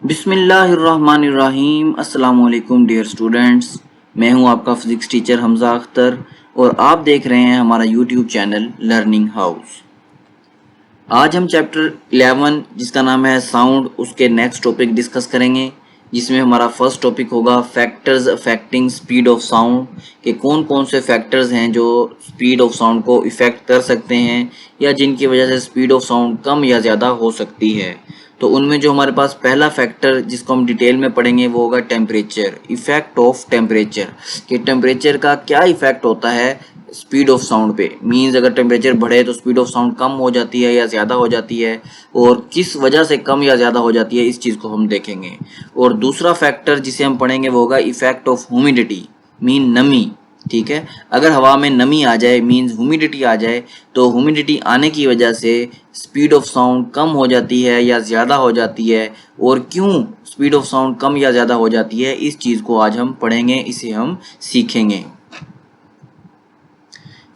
बिस्मिल्लाहिर्रहमानिर्रहीम। अस्सलाम वालेकुम डियर स्टूडेंट्स, मैं हूं आपका फिज़िक्स टीचर हमज़ा अख्तर और आप देख रहे हैं हमारा यूट्यूब चैनल लर्निंग हाउस। आज हम चैप्टर 11 जिसका नाम है साउंड, उसके नेक्स्ट टॉपिक डिस्कस करेंगे, जिसमें हमारा फर्स्ट टॉपिक होगा factors affecting speed of sound, कि कौन कौन से फैक्टर्स हैं जो स्पीड ऑफ साउंड को इफ़ेक्ट कर सकते हैं या जिनकी वजह से स्पीड ऑफ साउंड कम या ज़्यादा हो सकती है। तो उनमें जो हमारे पास पहला फैक्टर जिसको हम डिटेल में पढ़ेंगे वो होगा टेम्परेचर, इफ़ेक्ट ऑफ टेम्परेचर, कि टेम्परेचर का क्या इफ़ेक्ट होता है स्पीड ऑफ साउंड पे। मींस अगर टेम्परेचर बढ़े तो स्पीड ऑफ साउंड कम हो जाती है या ज़्यादा हो जाती है, और किस वजह से कम या ज़्यादा हो जाती है, इस चीज़ को हम देखेंगे। और दूसरा फैक्टर जिसे हम पढ़ेंगे वो होगा इफ़ेक्ट ऑफ ह्यूमिडिटी, मीन नमी। ठीक है, अगर हवा में नमी आ जाए मींस ह्यूमिडिटी आ जाए, तो ह्यूमिडिटी आने की वजह से स्पीड ऑफ साउंड कम हो जाती है या ज़्यादा हो जाती है, और क्यों स्पीड ऑफ साउंड कम या ज़्यादा हो जाती है इस चीज़ को आज हम पढ़ेंगे, इसे हम सीखेंगे।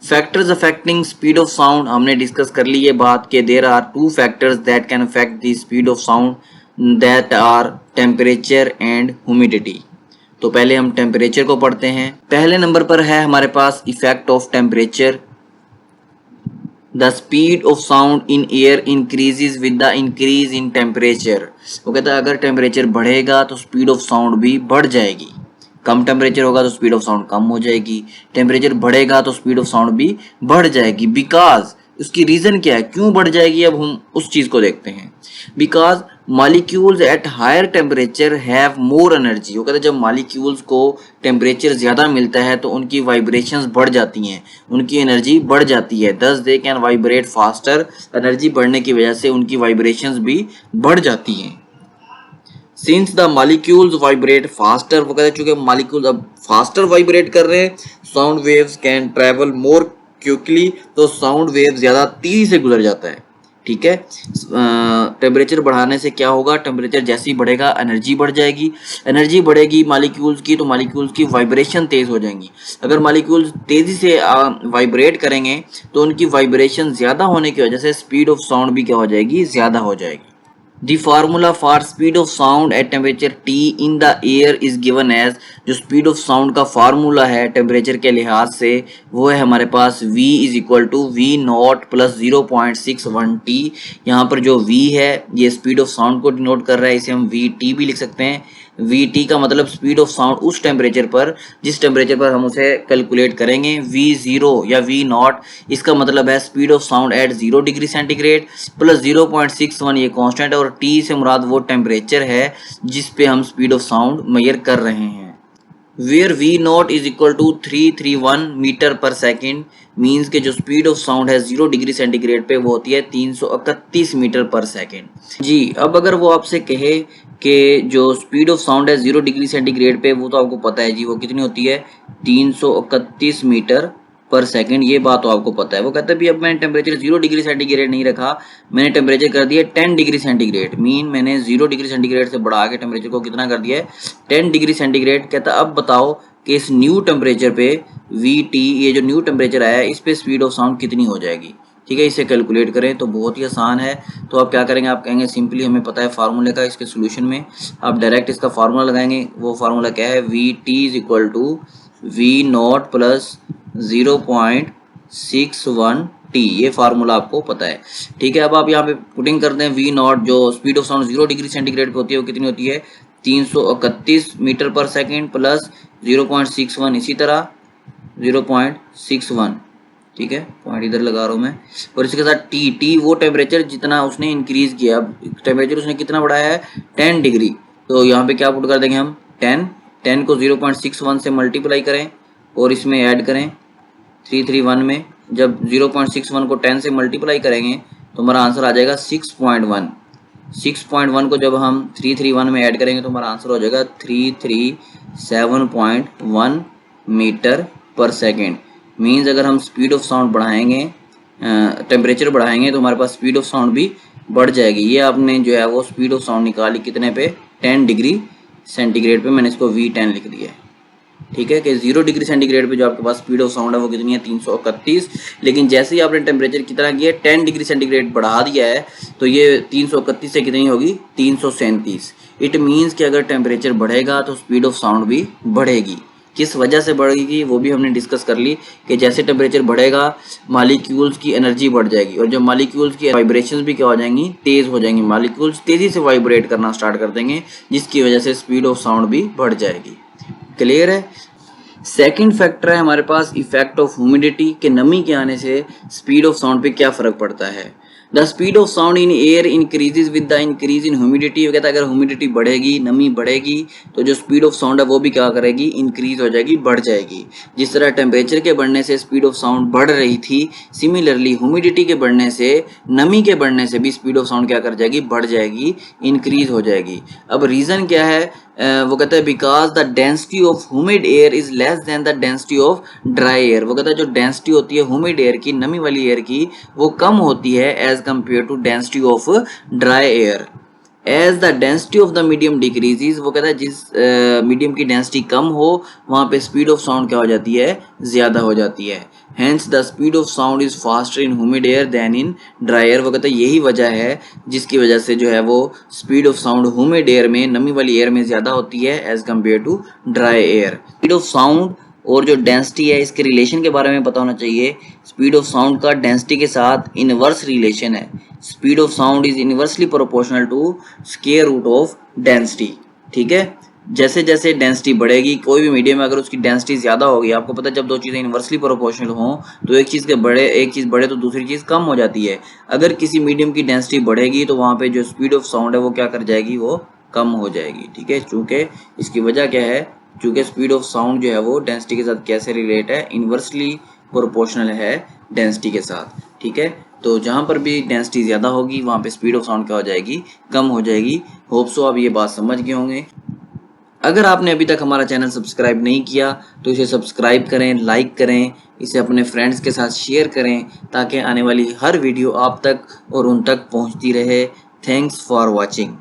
Factors affecting speed of sound हमने डिस्कस कर ली ये बात कि there are two factors that can affect the speed of sound, that are temperature and humidity. तो पहले हम टेम्परेचर को पढ़ते हैं। पहले नंबर पर है हमारे पास effect of temperature. The speed of sound in air increases with the increase in temperature. वो कहता है अगर टेम्परेचर बढ़ेगा तो स्पीड ऑफ साउंड भी बढ़ जाएगी। कम टेम्परेचर होगा तो स्पीड ऑफ साउंड कम हो जाएगी, टेम्परेचर बढ़ेगा तो स्पीड ऑफ साउंड भी बढ़ जाएगी। बिकॉज उसकी रीज़न क्या है, क्यों बढ़ जाएगी, अब हम उस चीज़ को देखते हैं। Because molecules at higher temperature have more energy. वो कहते हैं जब मॉलिक्यूल्स को टेम्परेचर ज़्यादा मिलता है तो उनकी वाइब्रेशंस बढ़ जाती हैं, उनकी एनर्जी बढ़ जाती है। दस they can vibrate faster. Energy बढ़ने की वजह से उनकी वाइब्रेशंस भी बढ़ जाती हैं। Since the molecules vibrate faster, वो कहते हैं चूंकि मॉलिक्यूल्स अब फास्टर वाइब्रेट कर रहे हैं, sound waves can travel more quickly, तो साउंड वेव ज़्यादा तेजी से गुजर जाता है। ठीक है, टेम्परेचर बढ़ाने से क्या होगा, टेम्परेचर जैसे ही बढ़ेगा एनर्जी बढ़ जाएगी, एनर्जी बढ़ेगी मॉलिक्यूल्स की तो मॉलिक्यूल्स की वाइब्रेशन तेज़ हो जाएंगी। अगर मॉलिक्यूल्स तेज़ी से वाइब्रेट करेंगे तो उनकी वाइब्रेशन ज़्यादा होने की वजह से स्पीड ऑफ साउंड भी क्या हो जाएगी, ज़्यादा हो जाएगी। The formula for speed of sound at temperature T in the air is given as, जो speed of sound का फार्मूला है टेम्परेचर के लिहाज से वो है हमारे पास v is equal to V naught plus 0.61t। यहाँ पर जो v है ये स्पीड ऑफ साउंड को डिनोट कर रहा है, इसे हम vt भी लिख सकते हैं। vt का मतलब स्पीड ऑफ साउंड उस टेम्परेचर पर जिस टेम्परेचर पर हम उसे कैलकुलेट करेंगे। v0 या v0 इसका मतलब है speed of sound eight 0 degree centigrade plus 0.61 ये कांस्टेंट है, और t से मुराद वो टेम्परेचर है जिस पे हम स्पीड ऑफ साउंड मेजर कर रहे हैं। Where v0 is equal to 331 metre per second, means के जो स्पीड ऑफ साउंड है 0 डिग्री सेंटीग्रेड पे वो होती है 331 मीटर पर सेकेंड। जी, अब अगर वो आपसे कहे कि जो स्पीड ऑफ साउंड है 0 डिग्री सेंटीग्रेड पे, वो तो आपको पता है जी वो कितनी होती है, 331 मीटर पर सेकंड, ये बात तो आपको पता है। वो कहता है भी अब मैंने टेम्परेचर 0 डिग्री सेंटीग्रेड नहीं रखा, मैंने टेम्परेचर कर दिया 10 डिग्री सेंटीग्रेड, मीन मैंने 0 डिग्री सेंटीग्रेड से बढ़ा के टेम्परेचर को कितना कर दिया है, 10 डिग्री सेंटीग्रेड। कहता अब बताओ कि इस न्यू टेम्परेचर पे VT, ये जो न्यू टेम्परेचर आया है, इस पे स्पीड ऑफ साउंड कितनी हो जाएगी। ठीक है, इसे कैलकुलेट करें तो बहुत ही आसान है। तो आप क्या करेंगे, आप कहेंगे सिंपली हमें पता है फार्मूले का, इसके सोल्यूशन में आप डायरेक्ट इसका फार्मूला लगाएंगे। वो फार्मूला क्या है, VT is equal to V0 plus 0.61t, ये फार्मूला आपको पता है। ठीक है, अब आप यहाँ पे पुटिंग करते हैं V0, जो speed of sound 0 degree centigrade पे होती है वो कितनी होती है, 331 मीटर पर सेकेंड प्लस 0.61, इसी तरह 0.61। ठीक है, पॉइंट इधर लगा रहा हूँ मैं, और इसके साथ टी वो टेम्परेचर जितना उसने इंक्रीज किया, अब टेम्परेचर उसने कितना बढ़ाया है 10 डिग्री, तो यहाँ पे क्या पुट कर देंगे हम 10 को 0.61 से मल्टीप्लाई करें और इसमें ऐड करें 331 में। जब 0.61 को 10 से मल्टीप्लाई करेंगे तो हमारा आंसर आ जाएगा 6.1। 6.1 को जब हम 331 में ऐड करेंगे तो हमारा आंसर हो जाएगा 337.1 मीटर पर सेकेंड। मीन्स अगर हम स्पीड ऑफ साउंड बढ़ाएंगे, टेम्परेचर बढ़ाएंगे तो हमारे पास स्पीड ऑफ साउंड भी बढ़ जाएगी। ये आपने जो है वो स्पीड ऑफ साउंड निकाली कितने पे, 10 डिग्री सेंटीग्रेड पे, मैंने इसको V10 लिख दिया है। ठीक है, कि 0 डिग्री सेंटीग्रेड पे जो आपके पास स्पीड ऑफ साउंड है वो कितनी है, 331। लेकिन जैसे ही आपने टेम्परेचर कितना किया 10 डिग्री सेंटीग्रेड बढ़ा दिया है तो ये 331 से कितनी होगी, 337। इट मीन्स कि अगर टेम्परेचर बढ़ेगा तो स्पीड ऑफ साउंड भी बढ़ेगी। किस वजह से बढ़ेगी वो भी हमने डिस्कस कर ली कि जैसे टेम्परेचर बढ़ेगा मालिक्यूल्स की एनर्जी बढ़ जाएगी और जब मालिक्यूल्स की वाइब्रेशंस भी क्या हो जाएंगी, तेज हो जाएंगी, मालिक्यूल्स तेजी से वाइब्रेट करना स्टार्ट कर देंगे जिसकी वजह से स्पीड ऑफ साउंड भी बढ़ जाएगी। क्लियर है। सेकंड फैक्टर है हमारे पास इफेक्ट ऑफ ह्यूमिडिटी के नमी के आने से स्पीड ऑफ साउंड पे क्या फर्क पड़ता है। The speed of sound in air increases with the increase in humidity. वो कहता है अगर ह्यूमिडिटी बढ़ेगी, नमी बढ़ेगी तो जो स्पीड ऑफ साउंड है वो भी क्या करेगी, इंक्रीज हो जाएगी, बढ़ जाएगी। जिस तरह टेम्परेचर के बढ़ने से स्पीड ऑफ साउंड बढ़ रही थी, सिमिलरली ह्यूमिडिटी के बढ़ने से, नमी के बढ़ने से भी स्पीड ऑफ साउंड क्या कर जाएगी, बढ़ जाएगी, इंक्रीज हो जाएगी। अब रीज़न क्या है, वो कहता है because the density of humid air is less than the density of dry air. वो कहता है जो डेंसिटी होती है ह्यूमिड एयर की, नमी वाली एयर की, वो कम होती है as compare to density of dry air. As the density of the medium decreases, वो कहता है जिस मीडियम की डेंसिटी कम हो वहाँ पे स्पीड ऑफ साउंड क्या हो जाती है, ज़्यादा हो जाती है। Hence the speed of sound is faster in humid air than in dry air. वो कहता है यही वजह है जिसकी वजह से जो है वो speed of sound humid air में, नमी वाली एयर में ज़्यादा होती है as compare to dry air. Speed of sound और जो डेंसिटी है इसके रिलेशन के बारे में पता होना चाहिए। स्पीड ऑफ साउंड का डेंसिटी के साथ इनवर्स रिलेशन है। Speed of sound is inversely proportional to square root of density. ठीक है, जैसे जैसे डेंसिटी बढ़ेगी, कोई भी मीडियम में अगर उसकी डेंसिटी ज़्यादा होगी, आपको पता है जब दो चीज़ें इनवर्सली प्रोपोर्शनल हों तो एक चीज़ बढ़े तो दूसरी चीज़ कम हो जाती है। अगर किसी मीडियम की डेंसिटी बढ़ेगी तो वहाँ पे जो स्पीड ऑफ साउंड है वो क्या कर जाएगी, वो कम हो जाएगी। ठीक है, चूँकि इसकी वजह क्या है, चूँकि स्पीड ऑफ साउंड जो है वो डेंसिटी के साथ कैसे रिलेट है, इनवर्सली प्रोपोर्शनल है डेंसिटी के साथ। ठीक है, तो जहाँ पर भी डेंसिटी ज़्यादा होगी वहाँ पे स्पीड ऑफ साउंड क्या हो जाएगी, कम हो जाएगी। होप सो आप ये बात समझ गए होंगे। अगर आपने अभी तक हमारा चैनल सब्सक्राइब नहीं किया तो इसे सब्सक्राइब करें, लाइक करें, इसे अपने फ्रेंड्स के साथ शेयर करें ताकि आने वाली हर वीडियो आप तक और उन तक पहुंचती रहे। Thanks for watching.